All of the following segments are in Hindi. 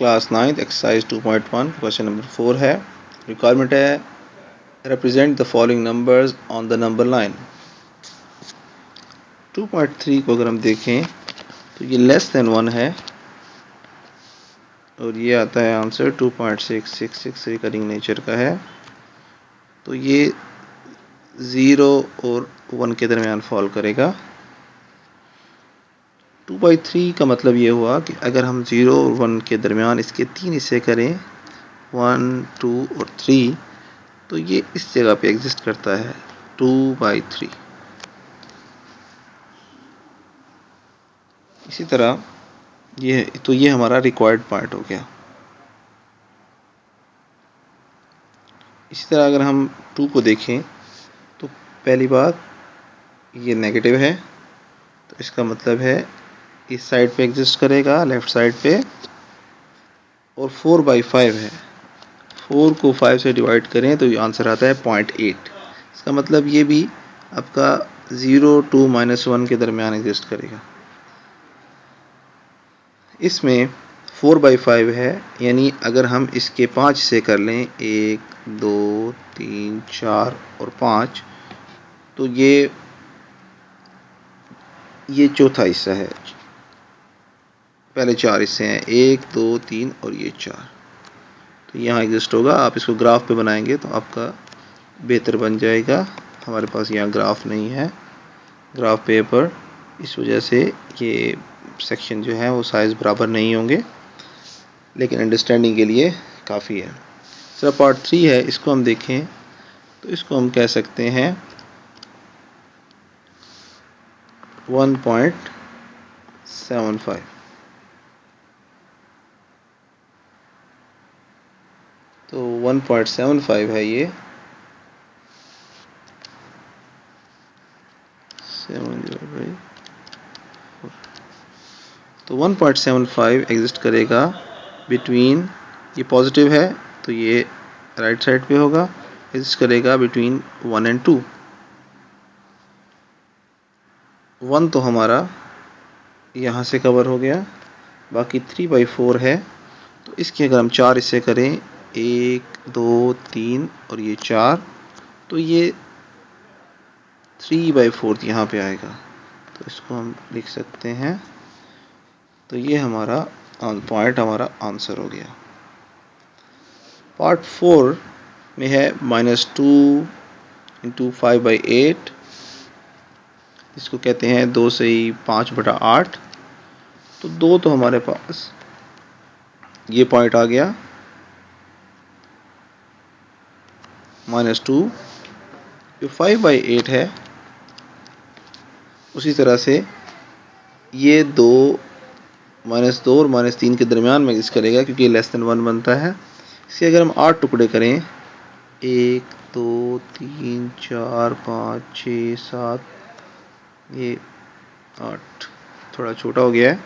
Class 9th exercise 2.1 question number 4 है। रिक्वायरमेंट है represent the following numbers on the number line. 2.3 को अगर हम देखें तो ये लेस देन 1 है और ये आता है आंसर 2.666 रिकरिंग नेचर का है। तो ये 0 और 1 के दरमियान फॉल करेगा। 2/3 का मतलब ये हुआ कि अगर हम 0 और 1 के दरमियान इसके 3 हिस्से करें 1, 2 और 3 तो ये इस जगह पे एग्जिस्ट करता है 2/3। इसी तरह ये हमारा रिक्वायर्ड पार्ट हो गया। इसी तरह अगर हम 2 को देखें तो पहली बात ये नेगेटिव है तो इसका मतलब है इस साइड पे एग्जिस्ट करेगा लेफ्ट साइड पे। और 4/5 है, 4 को 5 से डिवाइड करें तो ये आंसर आता है 0.8। इसका मतलब ये भी आपका 0, 2, -1 के दरमियान एग्जिस्ट करेगा। इसमें 4/5 है यानी अगर हम इसके 5 हिस्से कर लें 1, 2, 3, 4 और 5 तो ये चौथा हिस्सा है। पहले 4 हिस्से हैं 1, 2, 3 और ये 4 तो यहाँ एग्जिस्ट होगा। आप इसको ग्राफ पे बनाएंगे तो आपका बेहतर बन जाएगा। हमारे पास यहाँ ग्राफ नहीं है ग्राफ पेपर, इस वजह से ये सेक्शन जो है वो साइज़ बराबर नहीं होंगे, लेकिन अंडरस्टैंडिंग के लिए काफ़ी है। सर पार्ट 3 है, इसको हम देखें तो इसको हम कह सकते हैं 1.75। तो 1.75 है ये 7/4। तो 1.75 एग्जिस्ट करेगा बिटवीन, ये पॉजिटिव है तो ये राइट साइड पे होगा, एग्जिस्ट करेगा बिटवीन 1 एंड 2। 1 तो हमारा यहाँ से कवर हो गया, बाकी 3/4 है तो इसके अगर हम 4 हिस्से करें 1, 2, 3 और ये 4 तो ये 3/4 यहाँ पे आएगा। तो इसको हम लिख सकते हैं। तो ये हमारा हमारा आंसर हो गया। पार्ट 4 में है -2 × 5/8, इसको कहते हैं 2 से 5/8। तो 2 तो हमारे पास ये पॉइंट आ गया, -2 जो 5/8 है उसी तरह से ये 2 -2 और -3 के दरमियान में एग्जिस्ट करेगा क्योंकि ये लेस देन 1 बनता है। इसे अगर हम 8 टुकड़े करें 1, 2, 3, 4, 5, 6, 7, ये 8 थोड़ा छोटा हो गया है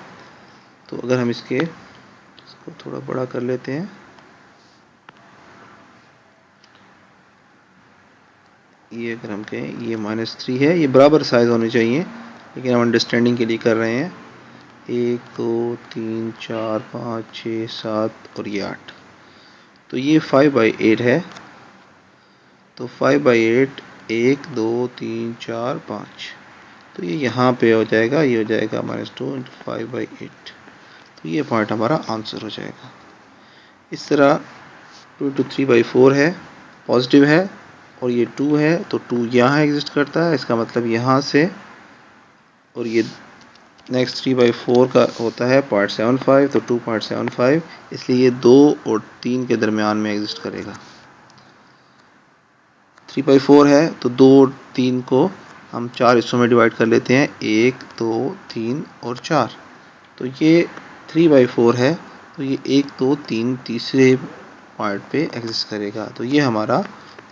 तो अगर हम इसको थोड़ा बड़ा कर लेते हैं, ये अगर हम कहें ये -3 है, ये बराबर साइज होने चाहिए लेकिन हम अंडरस्टैंडिंग के लिए कर रहे हैं 1, 2, 3, 4, 5, 6, 7 और ये 8। तो ये 5/8 है। तो 5/8 1, 2, 3, 4, 5 तो ये यहाँ पे हो जाएगा, ये हो जाएगा -2 × 5/8। तो ये पॉइंट हमारा आंसर हो जाएगा। इस तरह 2 × 3/4 है, पॉजिटिव है और ये 2 है तो 2 यहाँ एग्जिस्ट करता है, इसका मतलब यहाँ से, और ये नेक्स्ट 3/4 का होता है 0.75 तो 2.75, इसलिए ये 2 और 3 के दरमियान में एग्जिस्ट करेगा। 3/4 है तो 2 और 3 को हम 4 हिस्सों में डिवाइड कर लेते हैं 1, 2, 3 और 4। तो ये 3/4 है तो ये 1, 2, 3 तीसरे पॉइंट पे एग्जिस्ट करेगा। तो ये हमारा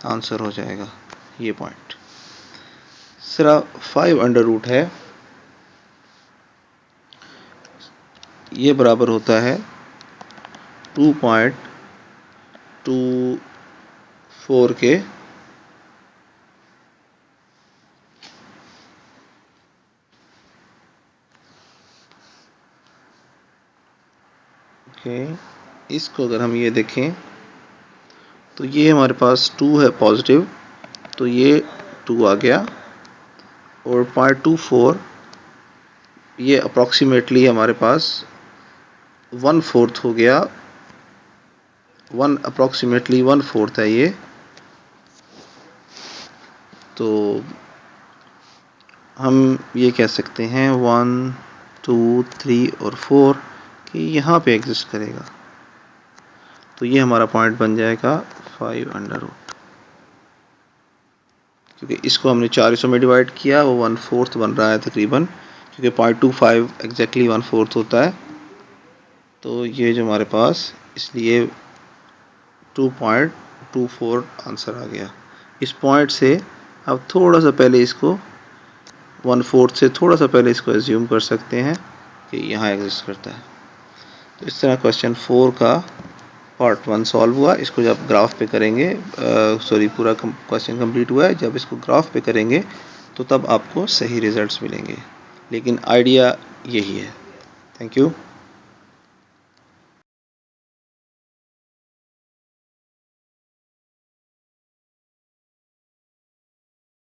आंसर हो जाएगा ये पॉइंट। दूसरा 5√, है ये बराबर होता है 2.24 के। ओके इसको अगर हम ये देखें तो ये हमारे पास 2 है पॉजिटिव, तो ये 2 आ गया, और 0.24 ये अप्रॉक्सीमेटली हमारे पास 1/4 हो गया, अप्रॉक्सीमेटली 1/4 है ये। तो हम ये कह सकते हैं 1, 2, 3 और 4 कि यहाँ पे एग्जिस्ट करेगा। तो ये हमारा पॉइंट बन जाएगा 5√, क्योंकि इसको हमने 400 में डिवाइड किया, वो 1/4 बन रहा है तकरीबन, क्योंकि 0.25 एग्जैक्टली 1/4 होता है। तो ये जो हमारे पास, इसलिए 2.24 आंसर आ गया। इस पॉइंट से अब थोड़ा सा पहले इसको 1/4 से थोड़ा सा पहले इसको एज्यूम कर सकते हैं कि यहाँ एग्जिस्ट करता है। तो इस तरह क्वेश्चन 4 का पार्ट 1 सॉल्व हुआ। इसको जब ग्राफ पे करेंगे, पूरा क्वेश्चन कंप्लीट हुआ है, जब इसको ग्राफ पे करेंगे तो तब आपको सही रिजल्ट्स मिलेंगे, लेकिन आइडिया यही है। Thank you.